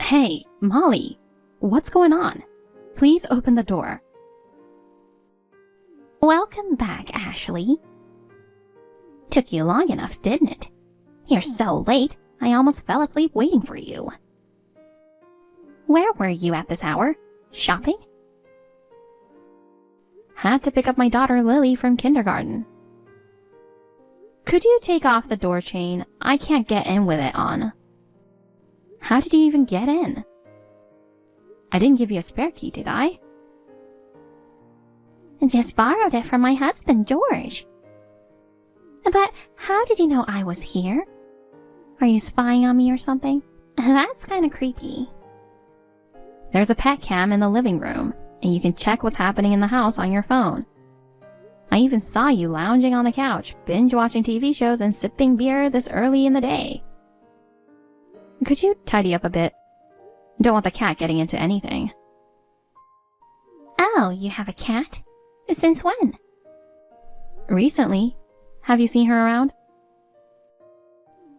Hey, Molly, what's going on? Please open the door. Welcome back, Ashley. Took you long enough, didn't it? You're so late, I almost fell asleep waiting for you. Where were you at this hour? Shopping? Had to pick up my daughter Lily from kindergarten. Could you take off the door chain? I can't get in with it on. How did you even get in? I didn't give you a spare key, did I? Just borrowed it from my husband, George. But how did you know I was here? Are you spying on me or something? That's kind of creepy. There's a pet cam in the living room, and you can check what's happening in the house on your phone. I even saw you lounging on the couch, binge-watching TV shows and sipping beer this early in the day. Could you tidy up a bit? Don't want the cat getting into anything. Oh, you have a cat? Since when? Recently. Have you seen her around?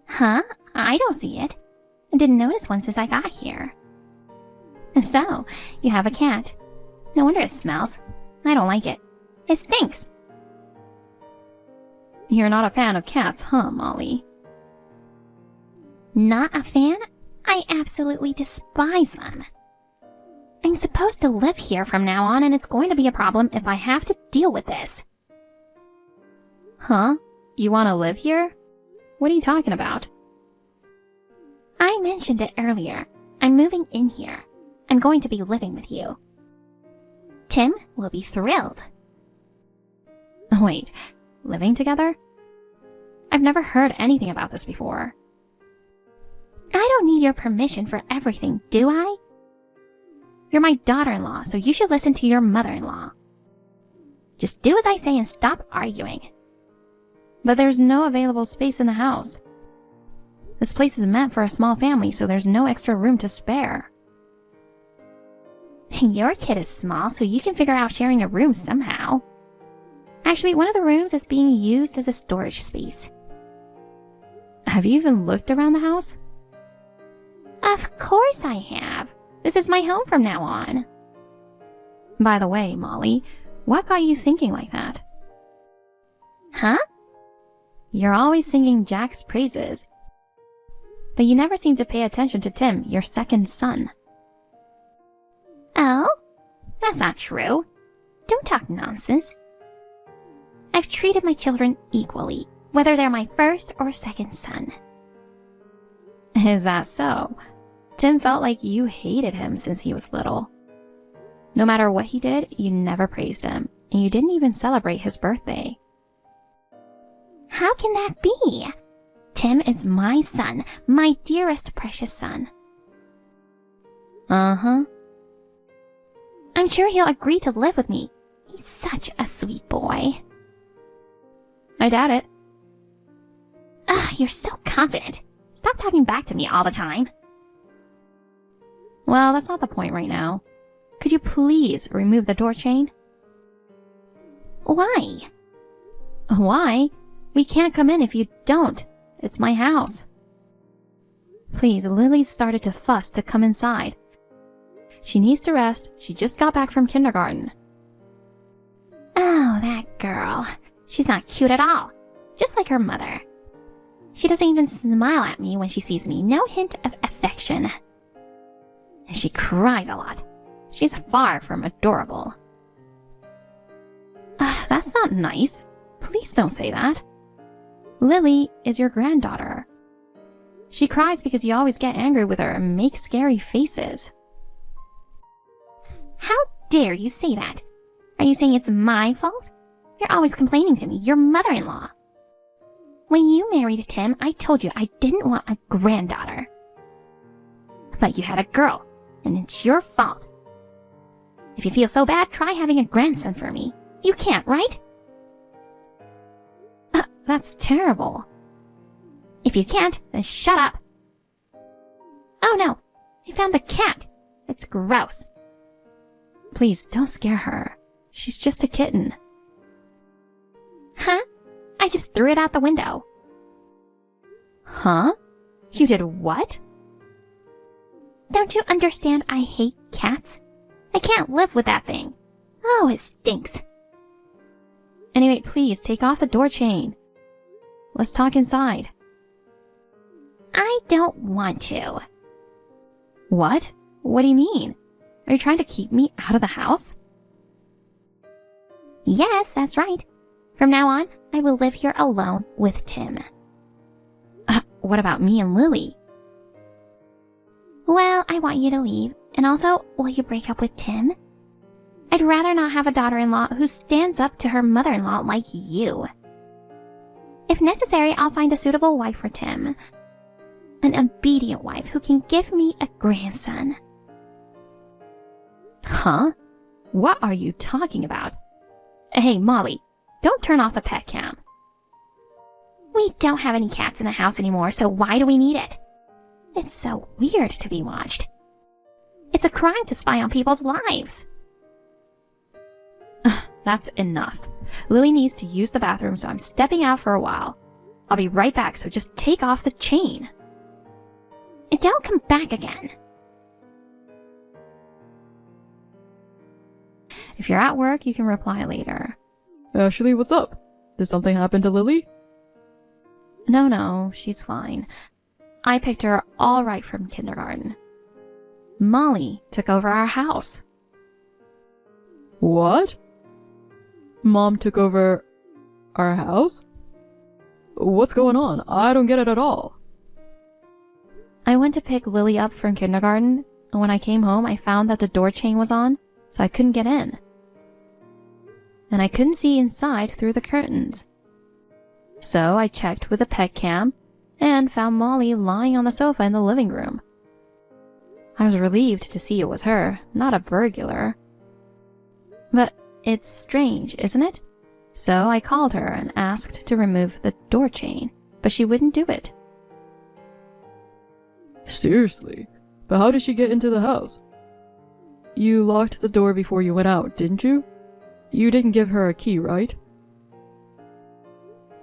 Huh? I don't see it. I didn't notice one since I got here. So, you have a cat. No wonder it smells. I don't like it. It stinks. You're not a fan of cats, huh, Molly? Not a fan? I absolutely despise them. I'm supposed to live here from now on, and it's going to be a problem if I have to deal with this. Huh? You want to live here? What are you talking about? I mentioned it earlier. I'm moving in here. I'm going to be living with you. Tim will be thrilled. Wait, living together? I've never heard anything about this before. I don't need your permission for everything, do I? You're my daughter-in-law, so you should listen to your mother-in-law. Just do as I say and stop arguing. But there's no available space in the house. This place is meant for a small family, so there's no extra room to spare. Your kid is small, so you can figure out sharing a room somehow. Actually, one of the rooms is being used as a storage space. Have you even looked around the house? Of course I have. This is my home from now on. By the way, Molly, what got you thinking like that? Huh? You're always singing Jack's praises, but you never seem to pay attention to Tim, your second son. Oh? That's not true. Don't talk nonsense. I've treated my children equally, whether they're my first or second son. Is that so? Tim felt like you hated him since he was little. No matter what he did, you never praised him, and you didn't even celebrate his birthday. How can that be? Tim is my son, my dearest precious son. Uh-huh. I'm sure he'll agree to live with me. He's such a sweet boy. I doubt it. Ugh, you're so confident. Stop talking back to me all the time. Well, that's not the point right now. Could you please remove the door chain? Why? Why? We can't come in if you don't. It's my house. Please, Lily's started to fuss to come inside. She needs to rest. She just got back from kindergarten. Oh, that girl. She's not cute at all. Just like her mother. She doesn't even smile at me when she sees me. No hint of affection. And she cries a lot. She's far from adorable. That's not nice. Please don't say that. Lily is your granddaughter. She cries because you always get angry with her and make scary faces. How dare you say that? Are you saying it's my fault? You're always complaining to me, your mother-in-law. When you married Tim, I told you I didn't want a granddaughter. But you had a girl, and it's your fault. If you feel so bad, try having a grandson for me. You can't, right? That's terrible. If you can't, then shut up. Oh no, I found the cat. It's gross. Please, don't scare her. She's just a kitten. Huh? I just threw it out the window. Huh? You did what? Don't you understand I hate cats? I can't live with that thing. Oh, it stinks. Anyway, please take off the door chain. Let's talk inside. I don't want to. What? What do you mean? Are you trying to keep me out of the house? Yes, that's right. From now on, I will live here alone with Tim. What about me and Lily? Well, I want you to leave. And also, will you break up with Tim? I'd rather not have a daughter-in-law who stands up to her mother-in-law like you. If necessary, I'll find a suitable wife for Tim. An obedient wife who can give me a grandson. Huh? What are you talking about? Hey, Molly, don't turn off the pet cam. We don't have any cats in the house anymore, so why do we need it? It's so weird to be watched. It's a crime to spy on people's lives. That's enough. Lily needs to use the bathroom, so I'm stepping out for a while. I'll be right back, so just take off the chain. And don't come back again. If you're at work, you can reply later. Ashley, what's up? Did something happen to Lily? No, she's fine. I picked her all right from kindergarten. Molly took over our house. What? Mom took over our house? What's going on? I don't get it at all. I went to pick Lily up from kindergarten, and when I came home, I found that the door chain was on, so I couldn't get in. And I couldn't see inside through the curtains. So I checked with the pet cam and found Molly lying on the sofa in the living room. I was relieved to see it was her, not a burglar. But it's strange, isn't it? So I called her and asked to remove the door chain, but she wouldn't do it. Seriously? But how did she get into the house? You locked the door before you went out, didn't you? You didn't give her a key, right?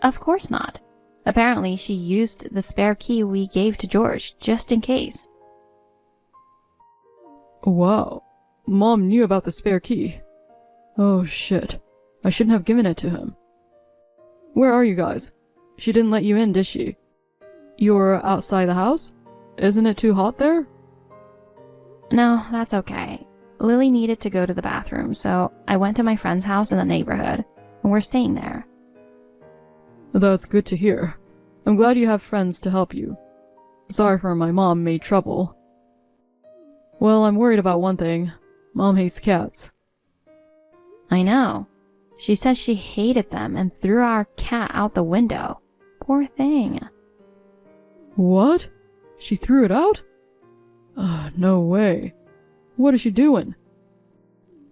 Of course not. Apparently, she used the spare key we gave to George, just in case. Wow. Mom knew about the spare key. Oh shit. I shouldn't have given it to him. Where are you guys? She didn't let you in, did she? You're outside the house? Isn't it too hot there? No, that's okay. Lily needed to go to the bathroom, so I went to my friend's house in the neighborhood, and we're staying there. That's good to hear. I'm glad you have friends to help you. Sorry for my mom made trouble. Well, I'm worried about one thing. Mom hates cats. I know. She says she hated them and threw our cat out the window. Poor thing. What? She threw it out? No way. What is she doing?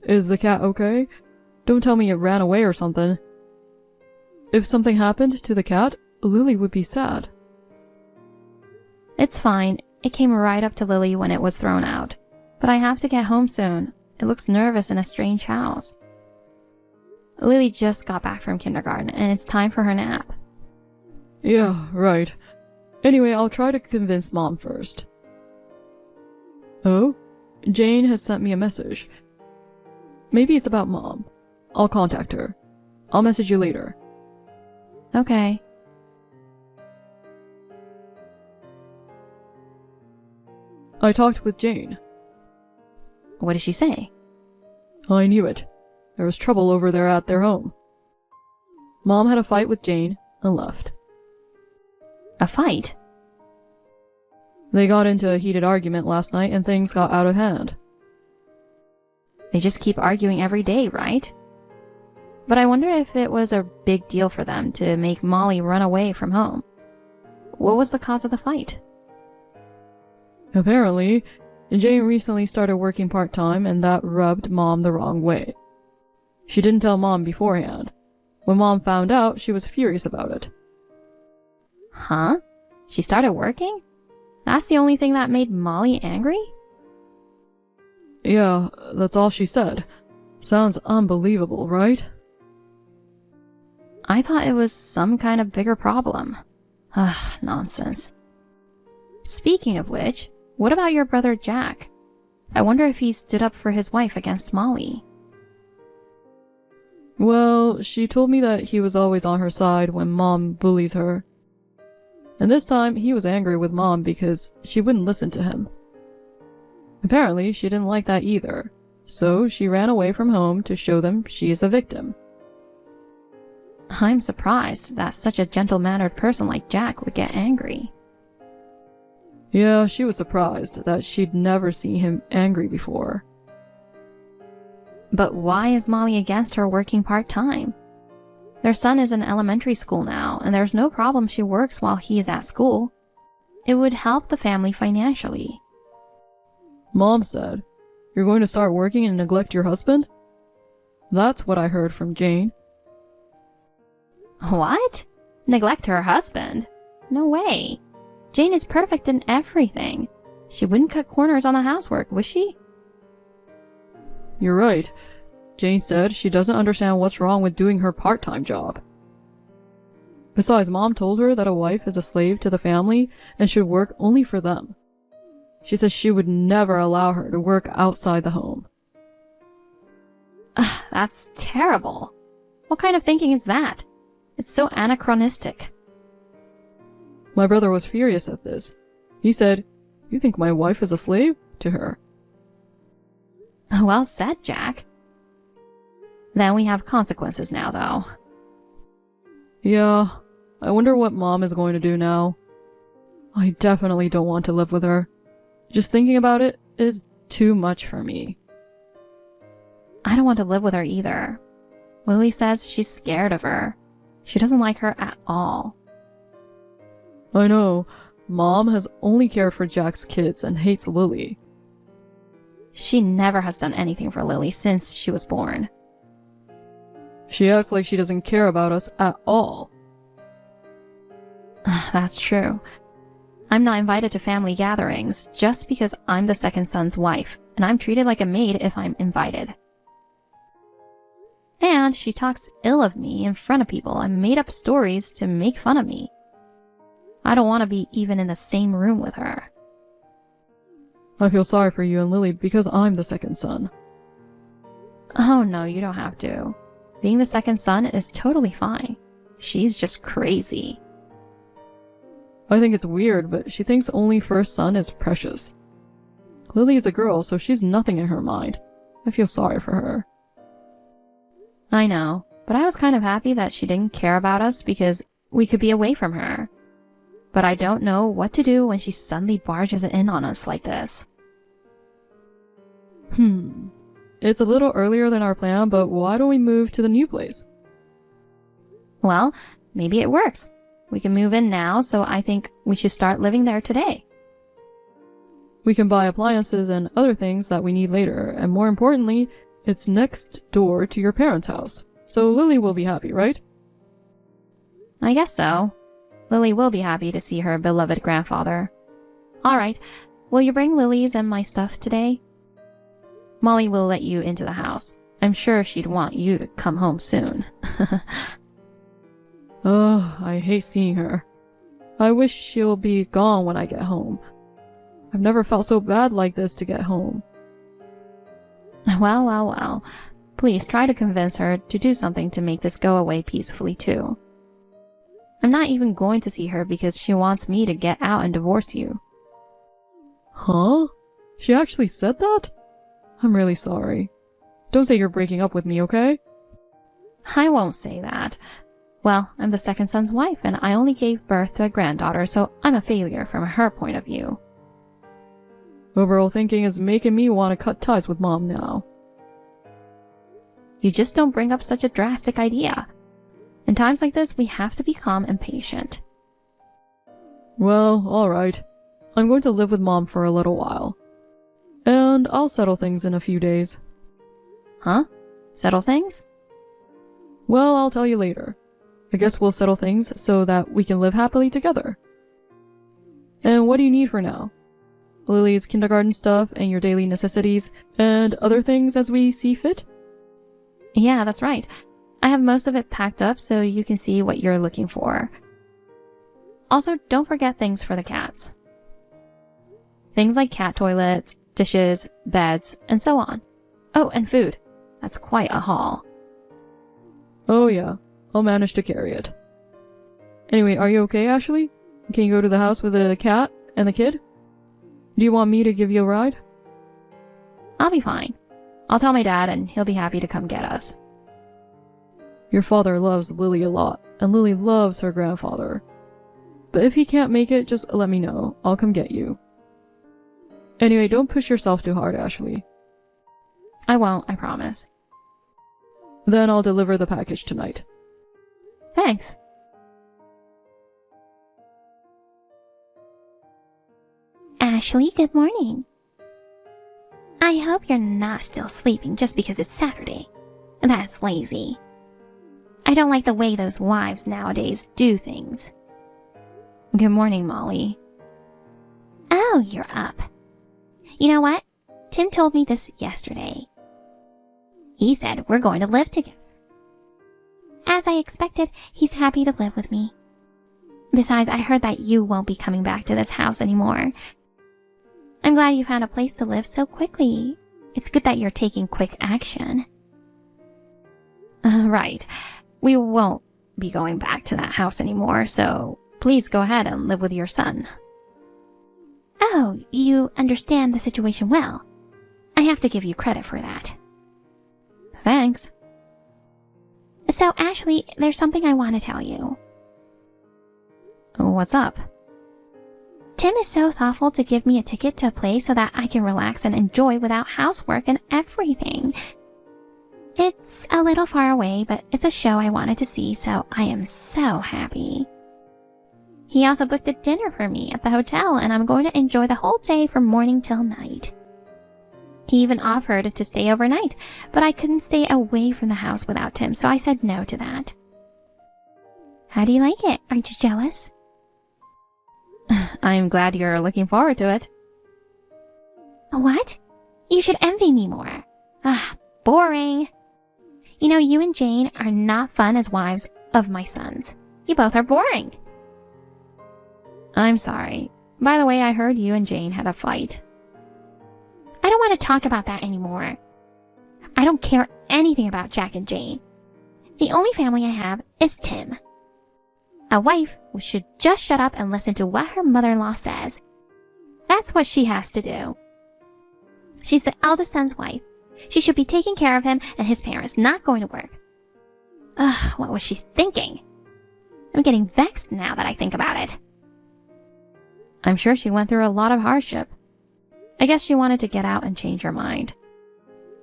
Is the cat okay? Don't tell me it ran away or something. If something happened to the cat, Lily would be sad. It's fine. It came right up to Lily when it was thrown out. But I have to get home soon. It looks nervous in a strange house. Lily just got back from kindergarten, and it's time for her nap. Yeah, right. Anyway, I'll try to convince Mom first. Oh? Jane has sent me a message. Maybe it's about Mom. I'll contact her. I'll message you later. Okay. I talked with Jane. What did she say? I knew it. There was trouble over there at their home. Mom had a fight with Jane and left. A fight? They got into a heated argument last night and things got out of hand. They just keep arguing every day, right? But I wonder if it was a big deal for them to make Molly run away from home. What was the cause of the fight? Apparently, Jane recently started working part-time and that rubbed Mom the wrong way. She didn't tell Mom beforehand. When Mom found out, she was furious about it. Huh? She started working? That's the only thing that made Molly angry? Yeah, that's all she said. Sounds unbelievable, right? I thought it was some kind of bigger problem. Nonsense. Speaking of which, What about your brother Jack? I wonder if he stood up for his wife against Molly. Well, she told me that he was always on her side when Mom bullies her. And this time, he was angry with Mom because she wouldn't listen to him. Apparently, she didn't like that either, so she ran away from home to show them she is a victim. I'm surprised that such a gentle-mannered person like Jack would get angry. Yeah, she was surprised that she'd never seen him angry before. But why is Molly against her working part-time? Their son is in elementary school now, and there's no problem she works while he is at school. It would help the family financially. Mom said, "You're going to start working and neglect your husband?" That's what I heard from Jane. What? Neglect her husband? No way. Jane is perfect in everything. She wouldn't cut corners on the housework, would she? You're right. Jane said she doesn't understand what's wrong with doing her part-time job. Besides, Mom told her that a wife is a slave to the family and should work only for them. She says she would never allow her to work outside the home. That's terrible. What kind of thinking is that? It's so anachronistic. My brother was furious at this. He said, "You think my wife is a slave to her?" Well said, Jack. Then we have consequences now, though. Yeah, I wonder what Mom is going to do now. I definitely don't want to live with her. Just thinking about it is too much for me. I don't want to live with her either. Lily says she's scared of her. She doesn't like her at all. I know. Mom has only cared for Jack's kids and hates Lily. She never has done anything for Lily since she was born. She acts like she doesn't care about us at all. That's true. I'm not invited to family gatherings just because I'm the second son's wife, and I'm treated like a maid if I'm invited. And she talks ill of me in front of people and made up stories to make fun of me. I don't want to be even in the same room with her. I feel sorry for you and Lily because I'm the second son. Oh no, you don't have to. Being the second son is totally fine. She's just crazy. I think it's weird, but she thinks only first son is precious. Lily is a girl, so she's nothing in her mind. I feel sorry for her. I know, but I was kind of happy that she didn't care about us because we could be away from her. But I don't know what to do when she suddenly barges in on us like this. It's a little earlier than our plan, but why don't we move to the new place? Well, maybe it works. We can move in now, so I think we should start living there today. We can buy appliances and other things that we need later, and more importantly, it's next door to your parents' house. So Lily will be happy, right? I guess so. Lily will be happy to see her beloved grandfather. Alright, will you bring Lily's and my stuff today? Molly will let you into the house. I'm sure she'd want you to come home soon. Ugh, I hate seeing her. I wish she'll be gone when I get home. I've never felt so bad like this to get home. Well. Please try to convince her to do something to make this go away peacefully too. I'm not even going to see her because she wants me to get out and divorce you. Huh? She actually said that? I'm really sorry. Don't say you're breaking up with me, okay? I won't say that. Well, I'm the second son's wife and I only gave birth to a granddaughter, so I'm a failure from her point of view. Overall thinking is making me want to cut ties with Mom now. You just don't bring up such a drastic idea. In times like this, we have to be calm and patient. Well, alright. I'm going to live with Mom for a little while. And I'll settle things in a few days. Huh? Settle things? Well, I'll tell you later. I guess we'll settle things so that we can live happily together. And what do you need for now? Lily's kindergarten stuff and your daily necessities, and other things as we see fit? Yeah, that's right. I have most of it packed up so you can see what you're looking for. Also, don't forget things for the cats. Things like cat toilets, dishes, beds, and so on. Oh, and food. That's quite a haul. Oh yeah, I'll manage to carry it. Anyway, are you okay, Ashley? Can you go to the house with the cat and the kid? Do you want me to give you a ride? I'll be fine. I'll tell my dad and he'll be happy to come get us. Your father loves Lily a lot, and Lily loves her grandfather. But if he can't make it, just let me know. I'll come get you. Anyway, don't push yourself too hard, Ashley. I won't, I promise. Then I'll deliver the package tonight. Thanks. Ashley, good morning. I hope you're not still sleeping just because it's Saturday. That's lazy. I don't like the way those wives nowadays do things. Good morning, Molly. Oh, you're up. You know what? Tim told me this yesterday. He said we're going to live together. As I expected, he's happy to live with me. Besides, I heard that you won't be coming back to this house anymore. I'm glad you found a place to live so quickly. It's good that you're taking quick action. Right. We won't be going back to that house anymore, so please go ahead and live with your son. Oh, you understand the situation well. I have to give you credit for that. Thanks. So, Ashley, there's something I want to tell you. What's up? Tim is so thoughtful to give me a ticket to a play so that I can relax and enjoy without housework and everything. It's a little far away, but it's a show I wanted to see, so I am so happy. He also booked a dinner for me at the hotel, and I'm going to enjoy the whole day from morning till night. He even offered to stay overnight, but I couldn't stay away from the house without Tim, so I said no to that. How do you like it? Aren't you jealous? I'm glad you're looking forward to it. What? You should envy me more. Boring. You know, you and Jane are not fun as wives of my sons. You both are boring. I'm sorry. By the way, I heard you and Jane had a fight. I don't want to talk about that anymore. I don't care anything about Jack and Jane. The only family I have is Tim. A wife should just shut up and listen to what her mother-in-law says. That's what she has to do. She's the eldest son's wife. She should be taking care of him and his parents, not going to work. Ugh, what was she thinking? I'm getting vexed now that I think about it. I'm sure she went through a lot of hardship. I guess she wanted to get out and change her mind.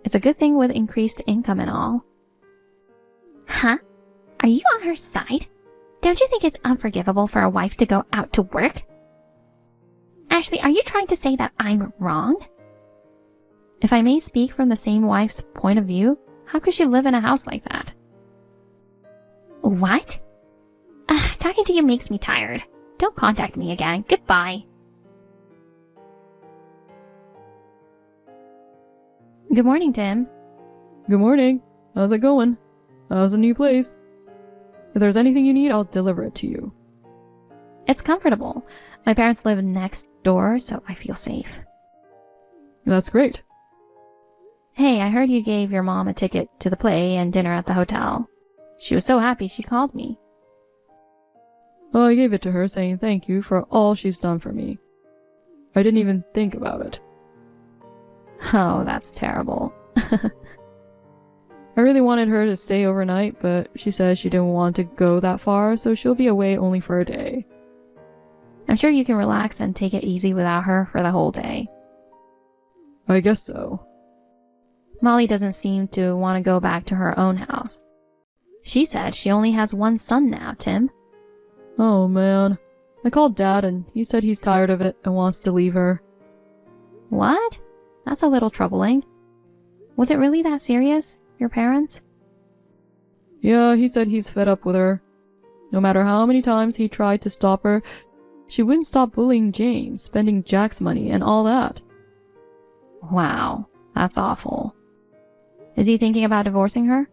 It's a good thing with increased income and all. Huh? Are you on her side? Don't you think it's unforgivable for a wife to go out to work? Ashley, are you trying to say that I'm wrong? If I may speak from the same wife's point of view, how could she live in a house like that? What? Talking to you makes me tired. Don't contact me again. Goodbye. Good morning, Tim. Good morning. How's it going? How's the new place? If there's anything you need, I'll deliver it to you. It's comfortable. My parents live next door, so I feel safe. That's great. Hey, I heard you gave your mom a ticket to the play and dinner at the hotel. She was so happy she called me. Oh, I gave it to her saying thank you for all she's done for me. I didn't even think about it. Oh, that's terrible. I really wanted her to stay overnight, but she says she didn't want to go that far, so she'll be away only for a day. I'm sure you can relax and take it easy without her for the whole day. I guess so. Molly doesn't seem to want to go back to her own house. She said she only has one son now, Tim. Oh man. I called Dad and he said he's tired of it and wants to leave her. What? That's a little troubling. Was it really that serious, your parents? Yeah, he said he's fed up with her. No matter how many times he tried to stop her, she wouldn't stop bullying Jane, spending Jack's money and all that. Wow, that's awful. Is he thinking about divorcing her?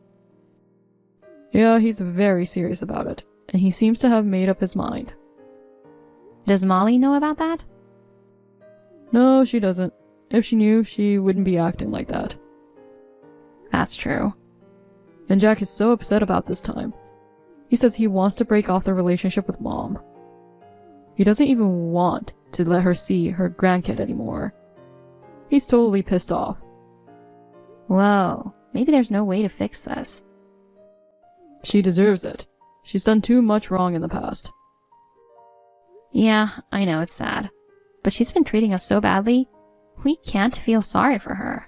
Yeah, he's very serious about it, and he seems to have made up his mind. Does Molly know about that? No, she doesn't. If she knew, she wouldn't be acting like that. That's true. And Jack is so upset about this time. He says he wants to break off the relationship with Mom. He doesn't even want to let her see her grandkid anymore. He's totally pissed off. Whoa, maybe there's no way to fix this. She deserves it. She's done too much wrong in the past. Yeah, I know it's sad. But she's been treating us so badly, we can't feel sorry for her.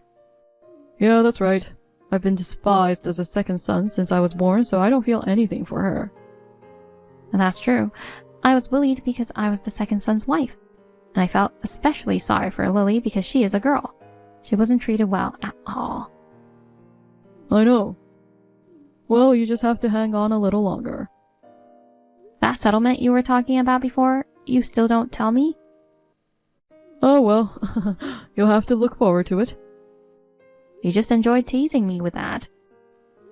Yeah, that's right. I've been despised as a second son since I was born, so I don't feel anything for her. That's true. I was bullied because I was the second son's wife. And I felt especially sorry for Lily because she is a girl. She wasn't treated well at all. I know. Well, you just have to hang on a little longer. That settlement you were talking about before, you still don't tell me? Oh well, you'll have to look forward to it. You just enjoyed teasing me with that.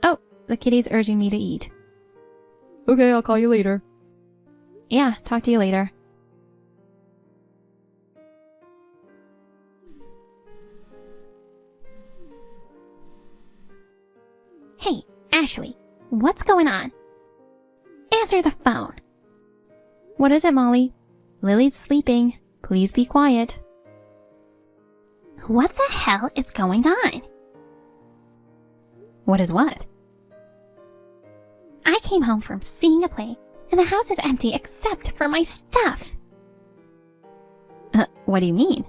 Oh, the kitty's urging me to eat. Okay, I'll call you later. Yeah, talk to you later. Hey, Ashley, what's going on? Answer the phone. What is it, Molly? Lily's sleeping. Please be quiet. What the hell is going on? What is what? I came home from seeing a play, and the house is empty except for my stuff. What do you mean?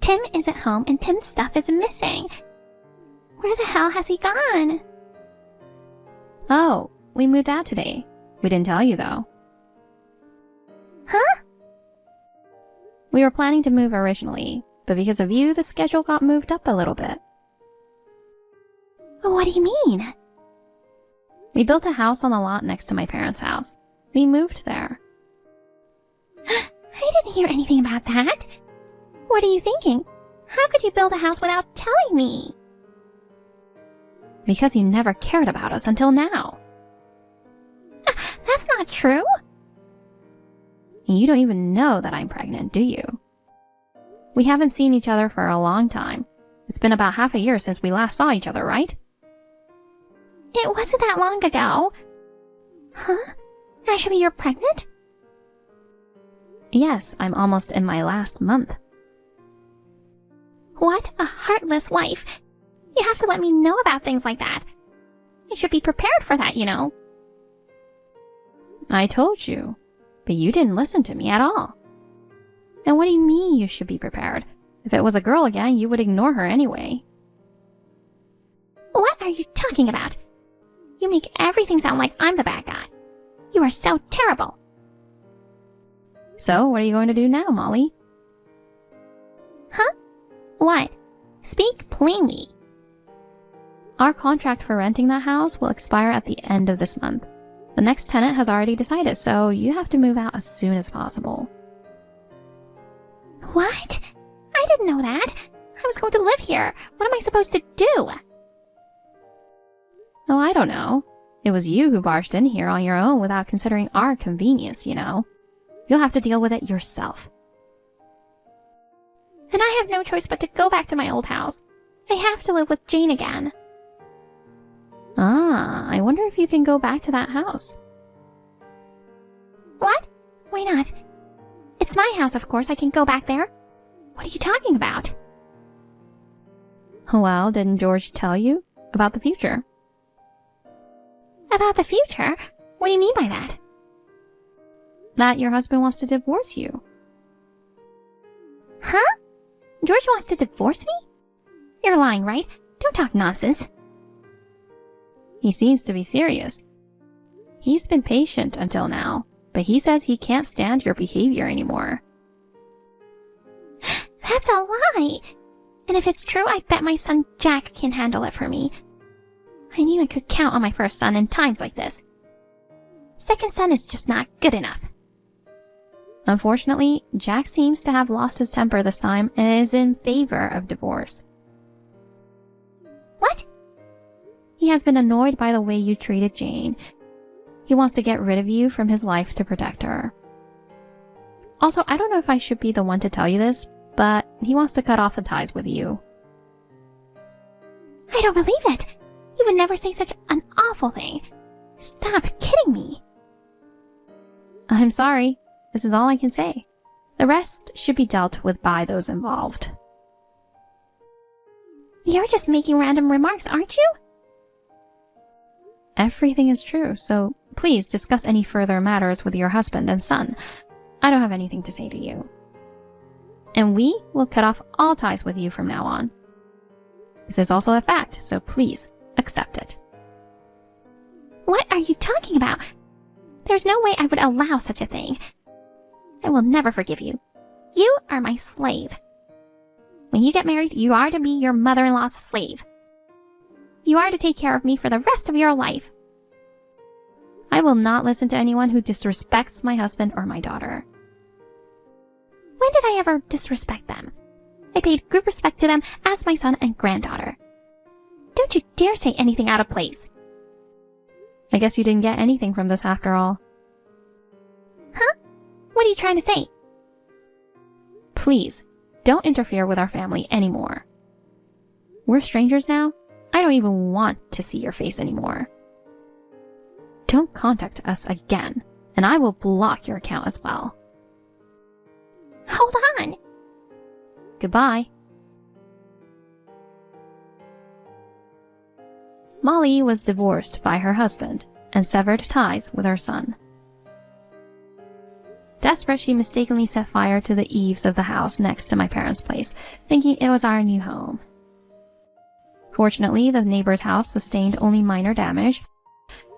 Tim isn't home and Tim's stuff is missing. Where the hell has he gone? Oh, we moved out today. We didn't tell you, though. Huh? We were planning to move originally, but because of you, the schedule got moved up a little bit. What do you mean? We built a house on the lot next to my parents' house. We moved there. I didn't hear anything about that. What are you thinking? How could you build a house without telling me? Because you never cared about us until now. That's not true. You don't even know that I'm pregnant, do you? We haven't seen each other for a long time. It's been about half a year since we last saw each other, right? It wasn't that long ago. Huh? Actually, you're pregnant? Yes, I'm almost in my last month. What a heartless wife. You have to let me know about things like that. I should be prepared for that, you know. I told you, but you didn't listen to me at all. And what do you mean you should be prepared? If it was a girl again, you would ignore her anyway. What are you talking about? You make everything sound like I'm the bad guy. You are so terrible. So, what are you going to do now, Molly? Huh? What? Speak plainly. Our contract for renting that house will expire at the end of this month. The next tenant has already decided, so you have to move out as soon as possible. What? I didn't know that. I was going to live here. What am I supposed to do? Oh, I don't know. It was you who barged in here on your own without considering our convenience, you know. You'll have to deal with it yourself. And I have no choice but to go back to my old house. I have to live with Jane again. Ah, I wonder if you can go back to that house. What? Why not? It's my house, of course. I can go back there. What are you talking about? Well, didn't George tell you about the future? About the future? What do you mean by that? That your husband wants to divorce you. Huh? George wants to divorce me? You're lying, right? Don't talk nonsense. He seems to be serious. He's been patient until now, but he says he can't stand your behavior anymore. That's a lie! And if it's true, I bet my son Jack can handle it for me. I knew I could count on my first son in times like this. Second son is just not good enough. Unfortunately, Jack seems to have lost his temper this time and is in favor of divorce. What? He has been annoyed by the way you treated Jane. He wants to get rid of you from his life to protect her. Also, I don't know if I should be the one to tell you this, but he wants to cut off the ties with you. I don't believe it. You would never say such an awful thing. Stop kidding me. I'm sorry. This is all I can say. The rest should be dealt with by those involved. You're just making random remarks, aren't you? Everything is true, so please discuss any further matters with your husband and son. I don't have anything to say to you. And we will cut off all ties with you from now on. This is also a fact, so please accept it. What are you talking about? There's no way I would allow such a thing. I will never forgive you. You are my slave. When you get married, you are to be your mother-in-law's slave. You are to take care of me for the rest of your life. I will not listen to anyone who disrespects my husband or my daughter. When did I ever disrespect them? I paid good respect to them as my son and granddaughter. Don't you dare say anything out of place. I guess you didn't get anything from this after all. Huh? What are you trying to say? Please, don't interfere with our family anymore. We're strangers now. I don't even want to see your face anymore. Don't contact us again, and I will block your account as well. Hold on. Goodbye. Molly was divorced by her husband and severed ties with her son. Desperate, she mistakenly set fire to the eaves of the house next to my parents' place, thinking it was our new home. Fortunately, the neighbor's house sustained only minor damage,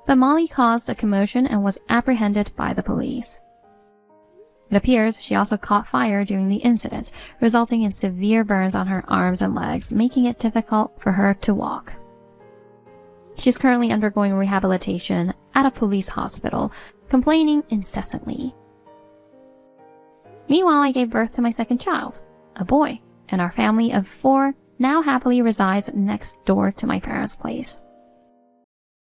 but Molly caused a commotion and was apprehended by the police. It appears she also caught fire during the incident, resulting in severe burns on her arms and legs, making it difficult for her to walk. She's currently undergoing rehabilitation at a police hospital, complaining incessantly. Meanwhile, I gave birth to my second child, a boy, and our family of 4 now happily resides next door to my parents' place.